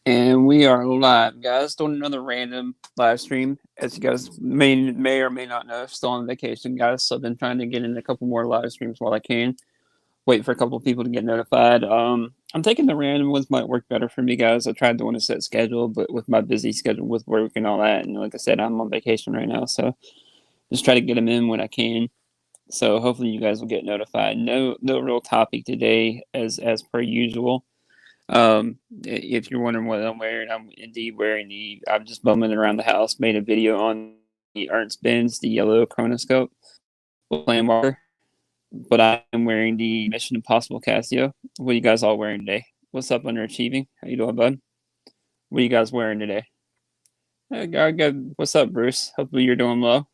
And we are live, guys. Doing another random live stream. As you guys may or may not know, still on vacation, guys. So I've been trying to get in a couple more live streams while I can. Wait for a couple of people to get notified. I'm thinking the random ones might work better for me, guys. I tried doing a set schedule, but with my busy schedule with work and all that, and like I said, I'm on vacation right now, so just try to get them in when I can. So hopefully you guys will get notified. No real topic today, as per usual. If you're wondering what I'm wearing, I'm indeed wearing I'm just bumming around the house. Made a video on the Ernst Benz, the yellow chronoscope with flame walker. But I am wearing the Mission Impossible Casio. What are you guys all wearing today? What's up, Underachieving? How you doing, bud? What are you guys wearing today? Good. What's up, Bruce? Hopefully you're doing well.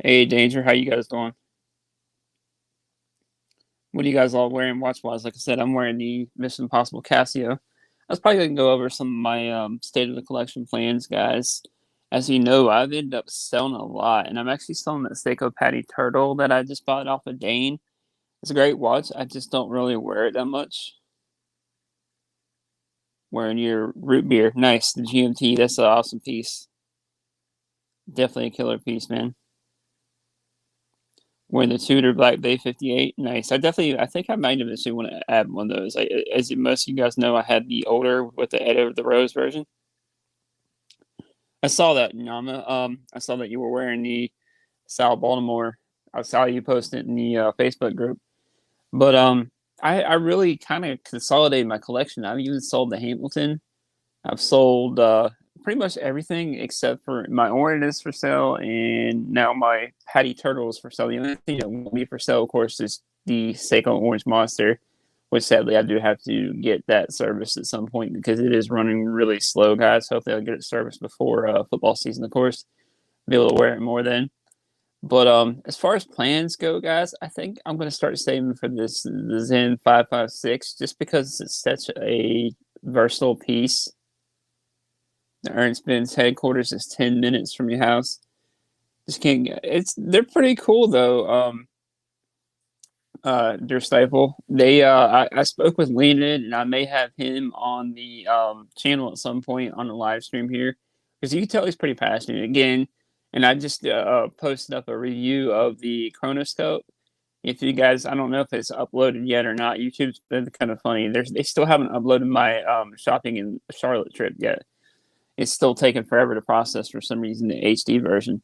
Hey, Danger, how you guys doing? What are you guys all wearing watch-wise? Like I said, I'm wearing the Mission Impossible Casio. I was probably going to go over some of my state of the collection plans, guys. As you know, I've ended up selling a lot, and I'm actually selling that Seiko Patty Turtle that I just bought off of Dane. It's a great watch. I just don't really wear it that much. Wearing your root beer. Nice. The GMT, that's an awesome piece. Definitely a killer piece, man. Wearing the Tudor Black Bay 58. Nice. I think I might eventually want to add one of those. As most of you guys know, I had the older with the Ed of the Rose version. I saw that, Nama. I saw that you were wearing the Sal Baltimore. I saw you post it in the Facebook group. But I really kind of consolidated my collection. I've even sold the Hamilton. I've sold pretty much everything except for my Orin is for sale, and now my Patty Turtle is for sale. The only thing that won't be for sale, of course, is the Seiko Orange Monster, which sadly I do have to get that service at some point because it is running really slow, guys. Hopefully I'll get it serviced before football season, of course. Be able to wear it more then. But as far as plans go, guys, I think I'm going to start saving for the Zen 556 just because it's such a versatile piece. The Ernst Benz headquarters is 10 minutes from your house. Just can't get they're pretty cool though. Der Stifle. I spoke with Leonid and I may have him on the channel at some point on the live stream here. Because you can tell he's pretty passionate again. And I just posted up a review of the Chronoscope. If you guys, I don't know if it's uploaded yet or not. YouTube's been kind of funny. They still haven't uploaded my shopping in Charlotte trip yet. It's still taking forever to process for some reason the HD version.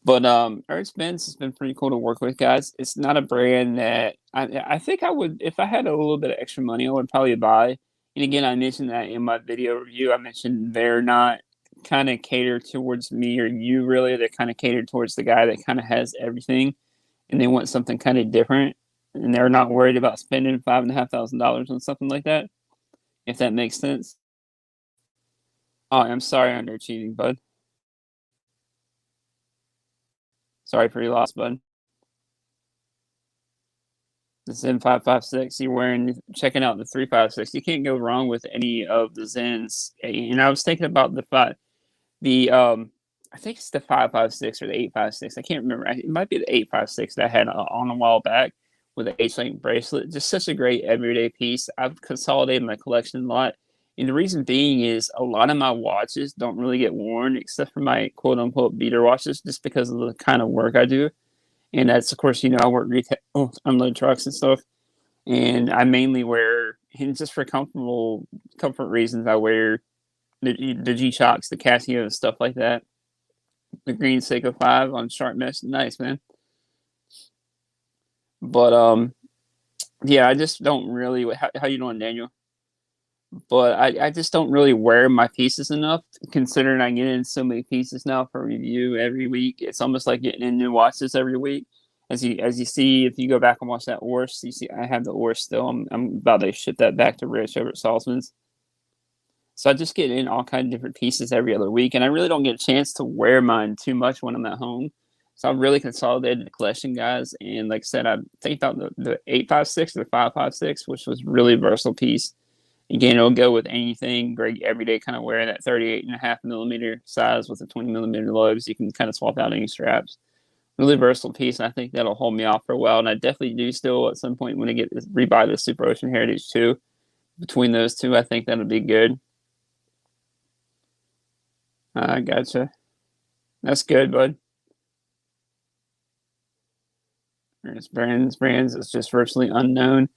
But Ernst Benz has been pretty cool to work with, guys. It's not a brand that I think I would, if I had a little bit of extra money, I would probably buy. And again, I mentioned that in my video review. I mentioned they're not kind of catered towards me or you really. They're kind of catered towards the guy that kind of has everything and they want something kind of different. And they're not worried about spending $5,500 on something like that, if that makes sense. Oh, I'm sorry, underachieving, bud. Sorry for your loss, bud. The Zen 556 you're wearing, checking out the 356. You can't go wrong with any of the Zens. And I was thinking about I think it's the 556 or the 856. I can't remember. It might be the 856 that I had on a while back with the H-link bracelet. Just such a great everyday piece. I've consolidated my collection a lot. And the reason being is a lot of my watches don't really get worn except for my quote unquote beater watches just because of the kind of work I do. And that's, of course, I work retail, unload trucks and stuff. And I mainly wear, and just for comfort reasons, I wear the G Shocks, the Casio, stuff like that. The green Seiko 5 on sharp mesh. Nice, man. But, yeah, I just don't really, how you doing, Daniel? But I just don't really wear my pieces enough, considering I get in so many pieces now for review every week. It's almost like getting in new watches every week. As you see, if you go back and watch that Ors, you see I have the Ors still. I'm about to ship that back to Rich over at Salzman's. So I just get in all kinds of different pieces every other week, and I really don't get a chance to wear mine too much when I'm at home. So I've really consolidated the collection, guys. And like I said, I think about the 856 or the 556, which was really versatile piece. Again, it'll go with anything. Great everyday kind of wear, that 38.5 millimeter size with the 20 millimeter lobes. You can kind of swap out any straps. Really versatile piece, and I think that'll hold me off for a while. And I definitely do still at some point want to rebuy the Super Ocean Heritage too, between those two, I think that'll be good. I gotcha. That's good, bud. There's brands. It's just virtually unknown.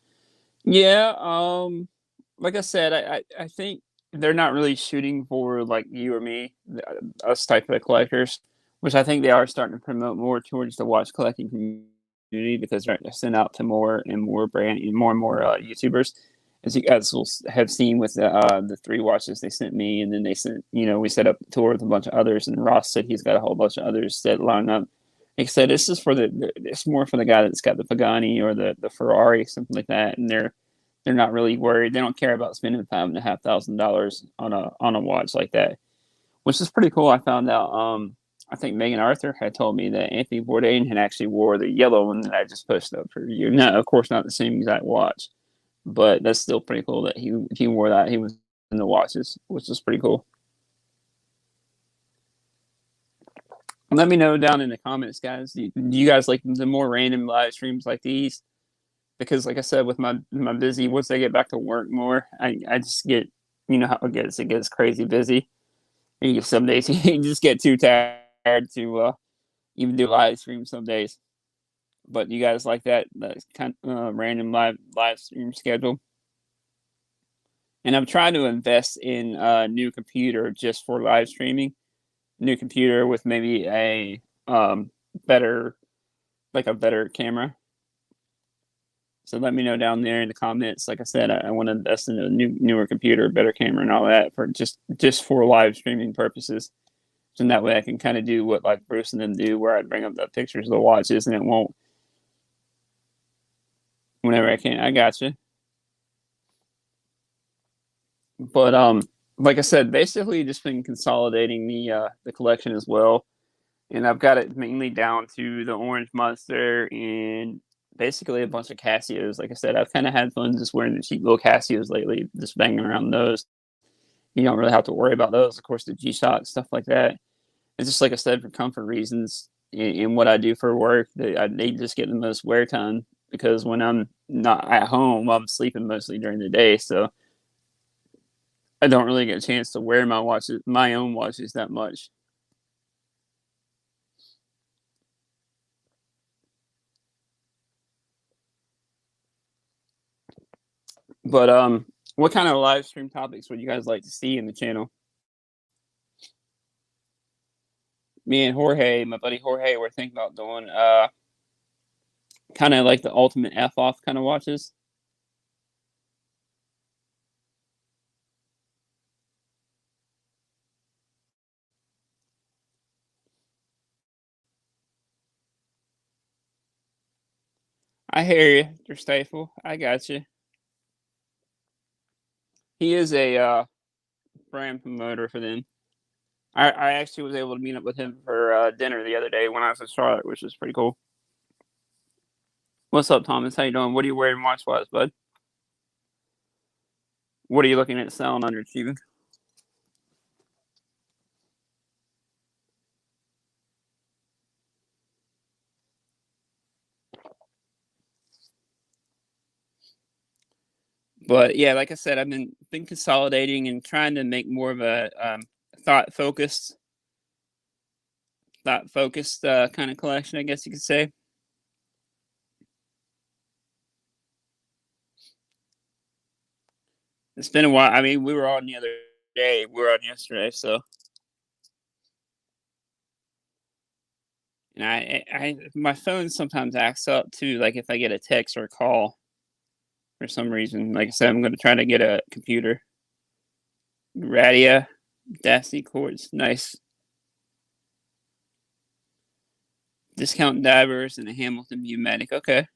Yeah. Like I said, I think they're not really shooting for like you or me, us type of collectors, which I think they are starting to promote more towards the watch collecting community because they're sent out to more and more more and more YouTubers. As you guys will have seen with the three watches they sent me, and then they sent, we set up a tour with a bunch of others, and Ross said he's got a whole bunch of others that line up. Like I said, this is it's more for the guy that's got the Pagani or the Ferrari, something like that, and they're not really worried. They don't care about spending $5,500 on a watch like that, which is pretty cool. I found out. I think Megan Arthur had told me that Anthony Bourdain had actually wore the yellow one that I just posted up for review. No, of course, not the same exact watch, but that's still pretty cool that he wore that. He was in the watches, which is pretty cool. Let me know down in the comments, guys. Do you guys like the more random live streams like these? Because, like I said, with my busy, once I get back to work more, I just get, how it gets crazy busy. And some days you just get too tired to even do live streams some days. But you guys like that kind of random live stream schedule? And I'm trying to invest in a new computer just for live streaming. New computer with maybe a better, like a better camera. So let me know down there in the comments. Like I said, I want to invest in a newer computer, better camera, and all that for just for live streaming purposes. And that way I can kind of do what like Bruce and them do, where I bring up the pictures of the watches, and it won't whenever I can. I got you. But like I said, basically just been consolidating the collection as well, and I've got it mainly down to the Orange Monster and basically a bunch of Casios. Like I said, I've kind of had fun just wearing the cheap little Casios lately, just banging around those. You don't really have to worry about those. Of course, the G-Shock, stuff like that. It's just like I said, for comfort reasons in what I do for work, they just get the most wear time because when I'm not at home, I'm sleeping mostly during the day. So I don't really get a chance to wear my own watches that much. But what kind of live stream topics would you guys like to see in the channel? Me and Jorge, my buddy Jorge, we're thinking about doing kind of like the ultimate F off kind of watches. I hear you, Mr. Staple. I got you. He is a brand promoter for them. I actually was able to meet up with him for dinner the other day when I was in Charlotte, which was pretty cool. What's up, Thomas? How you doing? What are you wearing watch wise, bud? What are you looking at selling underachieving? But yeah, like I said, I've been consolidating and trying to make more of a thought focused kind of collection, I guess you could say. It's been a while. I mean, we were on the other day. We were on yesterday, so. And my phone sometimes acts up too. Like if I get a text or a call for some reason. Like I said, I'm going to try to get a computer. Radia, Dassey Quartz, nice. Discount divers and a Hamilton Viewmatic. Okay.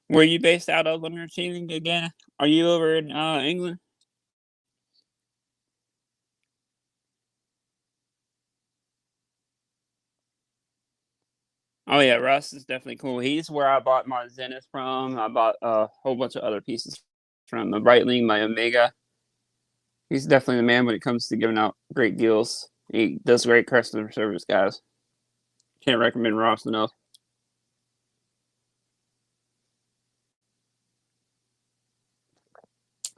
Where are you based out of underachieving again? Are you over in England? Oh yeah, Russ is definitely cool. He's where I bought my Zenith from. I bought a whole bunch of other pieces from the Breitling, my Omega. He's definitely the man when it comes to giving out great deals. He does great customer service, guys. Can't recommend Ross enough.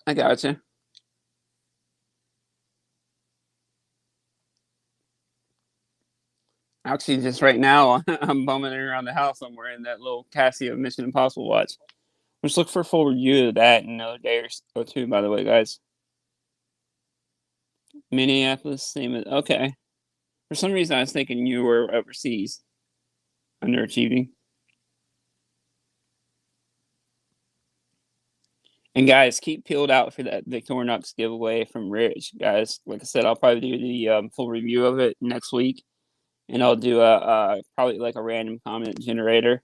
I gotcha. Actually, just right now, I'm bumming around the house. I'm wearing that little Casio Mission Impossible watch. Just look for a full review of that in another day or two, by the way, guys. Minneapolis, same as, okay. For some reason, I was thinking you were overseas, underachieving. And guys, keep peeled out for that Victorinox giveaway from Rich, guys. Like I said, I'll probably do the full review of it next week, and I'll do a probably like a random comment generator.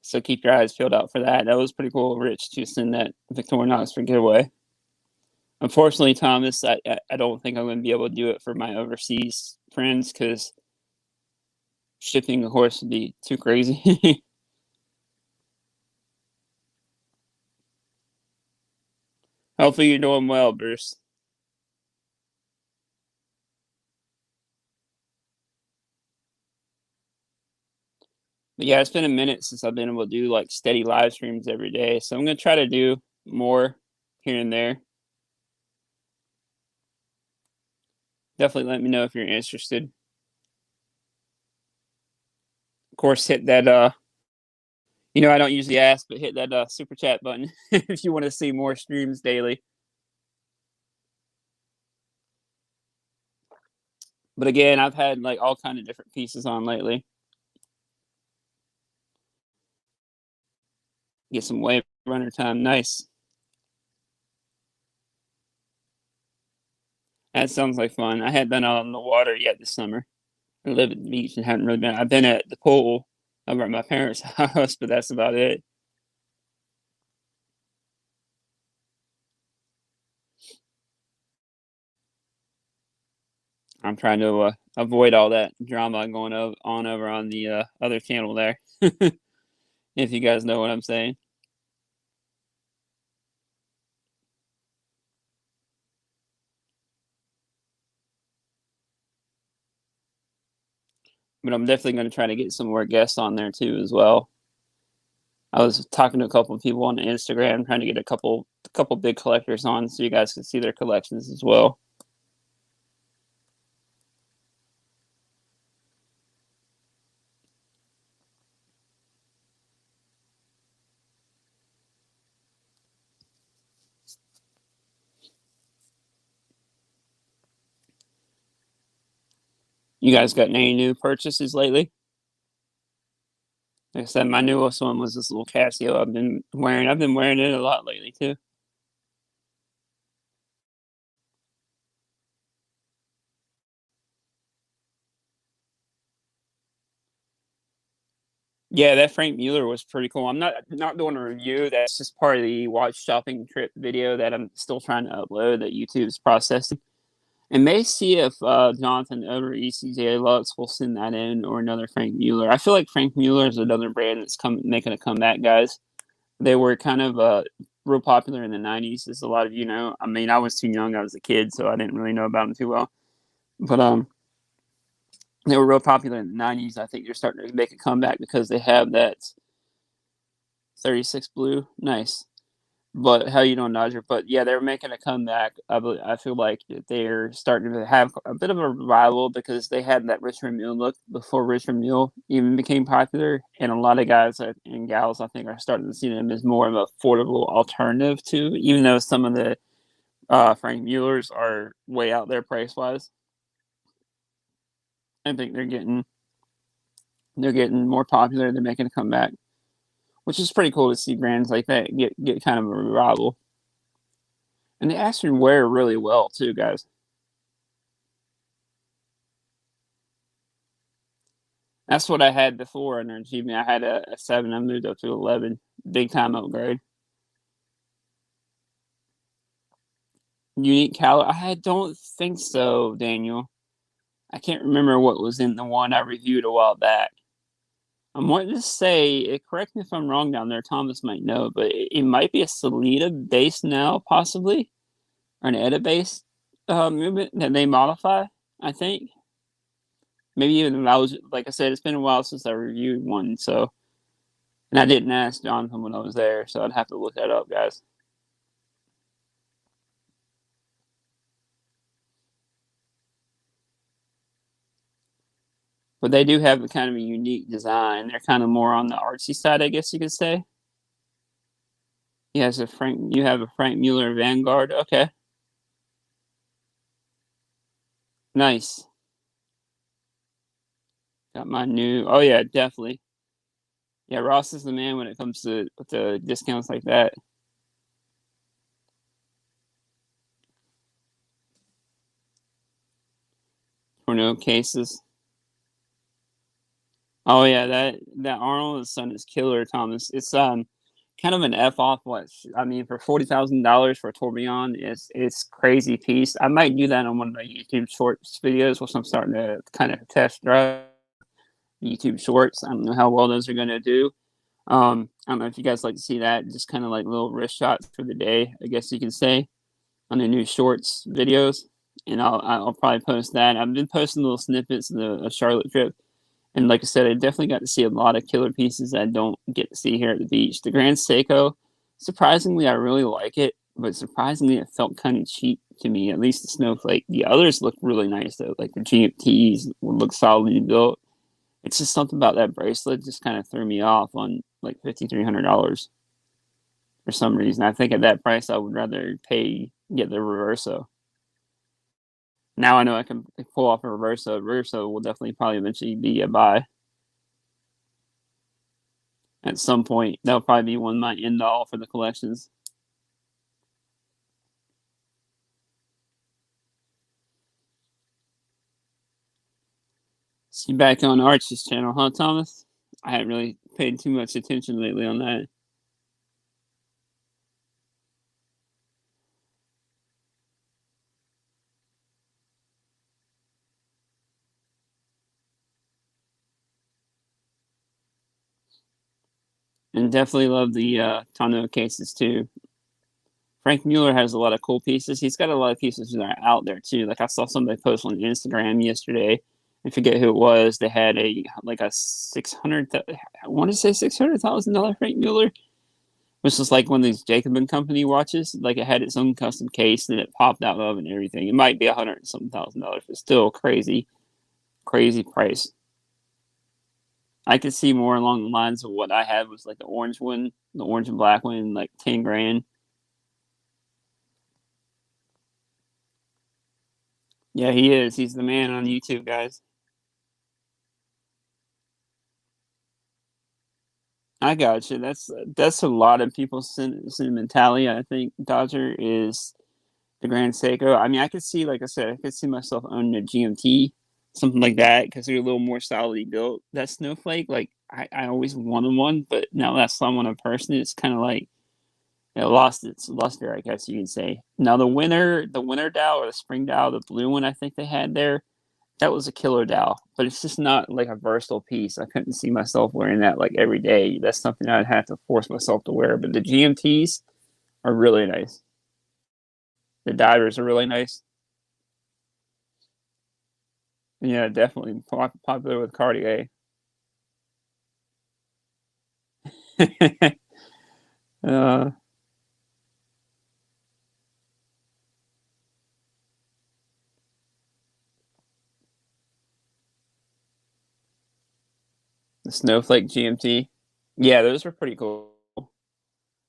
So keep your eyes peeled out for that. That was pretty cool, Rich, to send that Victorinox for giveaway. Unfortunately, Thomas, I don't think I'm going to be able to do it for my overseas friends because shipping, of course, would be too crazy. Hopefully, you're doing well, Bruce. But yeah, it's been a minute since I've been able to do like steady live streams every day. So I'm going to try to do more here and there. Definitely let me know if you're interested. Of course, hit that I don't usually ask, but hit that super chat button if you want to see more streams daily. But again, I've had like all kind of different pieces on lately. Get some wave runner time. Nice. That sounds like fun. I hadn't been out on the water yet this summer. I live at the beach and haven't really been. I've been at the pool over at my parents' house, but that's about it. I'm trying to avoid all that drama going on over on the other channel there. If you guys know what I'm saying. But I'm definitely going to try to get some more guests on there too as well. I was talking to a couple of people on Instagram, trying to get a couple big collectors on, so you guys can see their collections as well. You guys got any new purchases lately? Like I said, my newest one was this little Casio I've been wearing. I've been wearing it a lot lately too. Yeah, that Frank Mueller was pretty cool. I'm not doing a review. That's just part of the watch shopping trip video that I'm still trying to upload that YouTube's processing. And may see if Jonathan over ECJ Lux will send that in or another Frank Mueller. I feel like Frank Mueller is another brand that's making a comeback, guys. They were kind of real popular in the 90s, as a lot of you know. I mean, I was too young. I was a kid, so I didn't really know about them too well. But they were real popular in the 90s. I think they're starting to make a comeback because they have that 36 blue. Nice. But how you doing, Dodger? But yeah, they're making a comeback. I feel like they're starting to have a bit of a revival because they had that Richard Mille look before Richard Mille even became popular, and a lot of guys and gals I think are starting to see them as more of an affordable alternative to, even though some of the Frank Muellers are way out there price wise. I think they're getting more popular. They're making a comeback, which is pretty cool to see brands like that get kind of a revival. And they actually wear really well too, guys. That's what I had before under achievement. I had a 7. I moved up to 11. Big time upgrade. Unique caliber. I don't think so, Daniel. I can't remember what was in the one I reviewed a while back. I'm wanting to say, correct me if I'm wrong down there. Thomas might know, but it might be a Salida base now, possibly, or an Edda base movement that they modify. I think maybe even I was like I said, it's been a while since I reviewed one, so and I didn't ask Jonathan when I was there, so I'd have to look that up, guys. But they do have a kind of a unique design. They're kind of more on the artsy side, I guess you could say. Yes, a Frank. You have a Frank Mueller Vanguard. Okay, nice. Got my new. Oh yeah, definitely. Yeah, Ross is the man when it comes to discounts like that. Tornado cases. Oh yeah, that Arnold Son is killer, Thomas. It's kind of an F off what I mean for $40,000 for a tourbillon is it's crazy piece. I might do that on one of my YouTube Shorts videos, which I'm starting to kind of test drive YouTube Shorts. I don't know how well those are gonna do. I don't know if you guys like to see that, just kind of like little wrist shots for the day, I guess you can say, on the new Shorts videos. And I'll probably post that. I've been posting little snippets of the Charlotte trip. And like I said, I definitely got to see a lot of killer pieces that I don't get to see here at the beach. The Grand Seiko, surprisingly, I really like it, but surprisingly, it felt kind of cheap to me. At least the Snowflake. The others look really nice though, like the GMTs look solidly built. It's just something about that bracelet just kind of threw me off on like $5,300 for some reason. I think at that price, I would rather get the Reverso. Now I know I can pull off a Reverso. Reverso will definitely probably eventually be a buy at some point. That'll probably be one of my end all for the collections. See back on Archie's channel, huh, Thomas? I haven't really paid too much attention lately on that. And definitely love the Tano cases too. Frank Mueller has a lot of cool pieces. He's got a lot of pieces that are out there too. Like I saw somebody post on Instagram yesterday. I forget who it was. They had a like a 600. I want to say $600,000 Frank Mueller, which was like one of these Jacobin Company watches. Like it had its own custom case that it popped out of and everything. It might be $100,000, but still crazy, crazy price. I could see more along the lines of what I had was like the orange one, the orange and black one, like 10 grand. Yeah, he is. He's the man on YouTube, guys. I got you. That's a lot of people's sentimentality. I think Dodger is the Grand Seiko. I mean, I could see, like I said, I could see myself owning a GMT, something like that, because they're a little more solidly built. That Snowflake, like I always wanted one, but now that I'm on a person, it's kind of like it lost its luster, I guess you can say. Now the winter Dow or the spring Dow, the blue one I think they had there, that was a killer Dow, but it's just not like a versatile piece. I couldn't see myself wearing that like every day. That's something I'd have to force myself to wear. But the GMTs are really nice. The divers are really nice. Yeah, definitely popular with Cartier. uh, the Snowflake GMT. Yeah, those were pretty cool.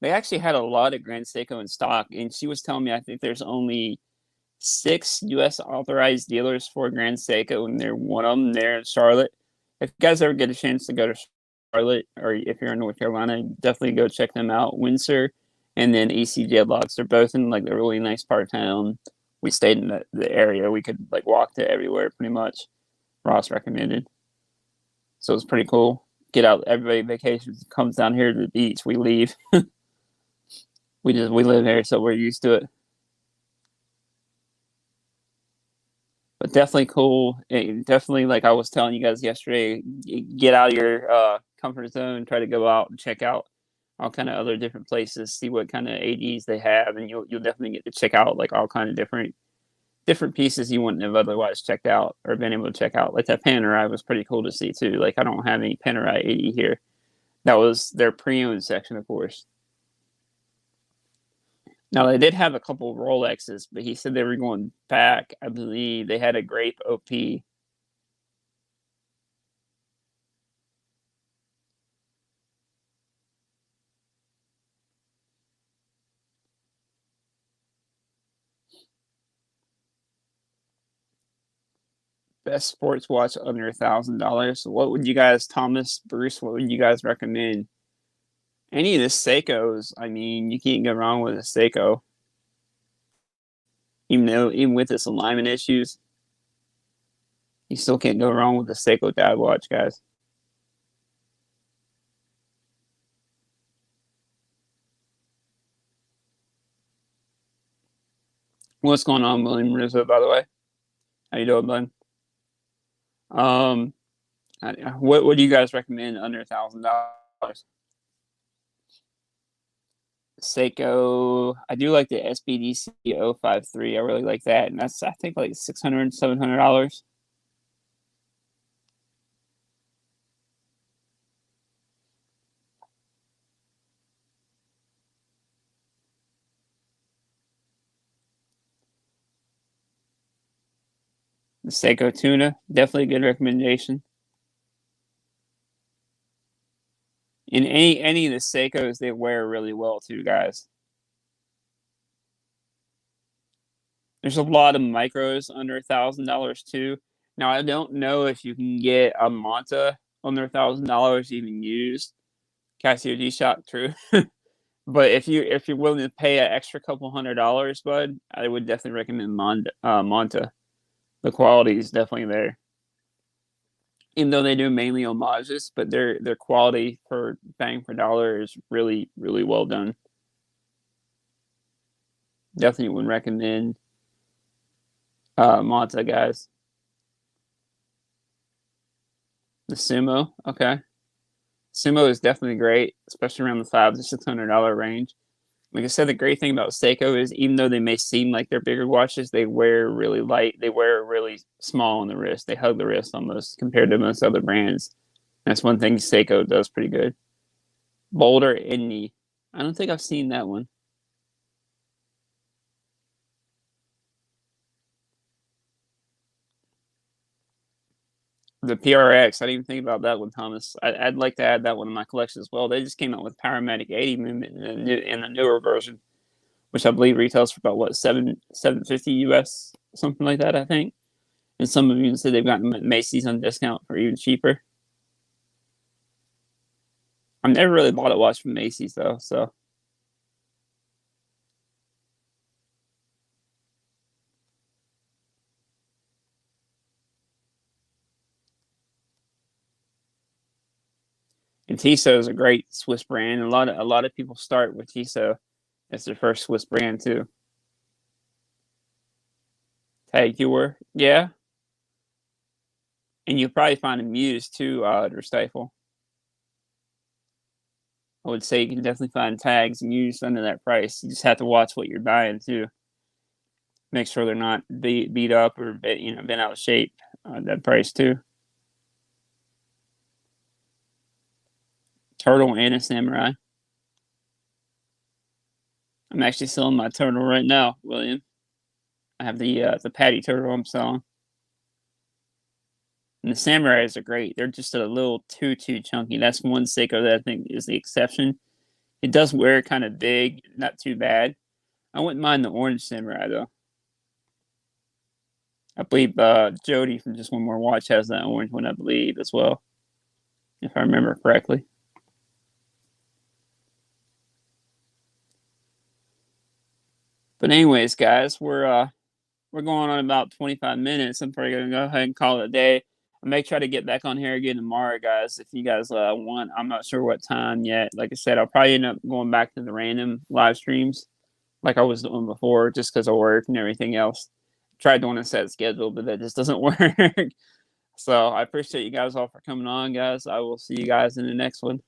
They actually had a lot of Grand Seiko in stock, and she was telling me I think there's only 6 U.S. authorized dealers for Grand Seiko, and they're one of them there in Charlotte. If you guys ever get a chance to go to Charlotte, or if you're in North Carolina, definitely go check them out. Windsor and then ECJ Blocks. They're both in like a really nice part of town. We stayed in the area. We could like walk to everywhere pretty much. Ross recommended. So it's pretty cool. Get out. Everybody vacations comes down here to the beach. We leave. We live here, so we're used to it. But definitely cool. Definitely, like I was telling you guys yesterday, get out of your comfort zone. Try to go out and check out all kind of other different places. See what kind of ADs they have, and you'll definitely get to check out like all kind of different pieces you wouldn't have otherwise checked out or been able to check out. Like that Panerai was pretty cool to see too. Like I don't have any Panerai AD here. That was their pre-owned section, of course. Now they did have a couple Rolexes, but he said they were going back. I believe they had a Grape OP. Best sports watch under $1,000. What would you guys, Thomas, Bruce? What would you guys recommend? Any of the Seikos? I mean, you can't go wrong with a Seiko. Even with its alignment issues, you still can't go wrong with the Seiko dad watch, guys. What's going on, William Rizzo? By the way, how you doing, bud? Um, what would you guys recommend under $1,000? Seiko. I do like the SBDC 053. I really like that, and that's I think like $600, $700. The Seiko Tuna, definitely a good recommendation. And any of the Seikos, they wear really well too, guys. There's a lot of micros under $1,000 too. Now I don't know if you can get a Manta under $1,000 even used. Casio G Shock, true. But if you're willing to pay an extra couple $100, bud, I would definitely recommend Manta. The quality is definitely there. Even though they do mainly homages, but their quality for bang for dollar is really, really well done. Definitely would recommend Manta, guys. The Sumo, okay. Sumo is definitely great, especially around the $500 to $600 range. Like I said, the great thing about Seiko is even though they may seem like they're bigger watches, they wear really light. They wear really small on the wrist. They hug the wrist almost compared to most other brands. That's one thing Seiko does pretty good. Boulder Indy. I don't think I've seen that one. The PRX. I didn't even think about that one, Thomas. I'd like to add that one in my collection as well. They just came out with Powermatic 80 movement in the newer version, which I believe retails for about what 750 US, something like that. I think. And some of you said they've gotten Macy's on discount for even cheaper. I've never really bought a watch from Macy's though, so. And Tissot is a great Swiss brand. A lot of people start with Tissot as their first Swiss brand too. Tag Heuer, yeah, and you'll probably find a Muse too, or Stifle. I would say you can definitely find tags and used under that price. You just have to watch what you're buying too. Make sure they're not beat up or been out of shape. That price too. Turtle and a Samurai. I'm actually selling my turtle right now, William. I have the Patty turtle I'm selling. And the Samurais are great. They're just a little too chunky. That's one Seiko that I think is the exception. It does wear kind of big, not too bad. I wouldn't mind the orange Samurai though. I believe Jody from Just One More Watch has that orange one, I believe, as well, if I remember correctly. But anyways, guys, we're going on about 25 minutes. I'm probably gonna go ahead and call it a day. I may try to get back on here again tomorrow, guys. If you guys want, I'm not sure what time yet. Like I said, I'll probably end up going back to the random live streams like I was doing before, just because of work and everything else. Tried doing a set schedule, but that just doesn't work. So I appreciate you guys all for coming on, guys. I will see you guys in the next one.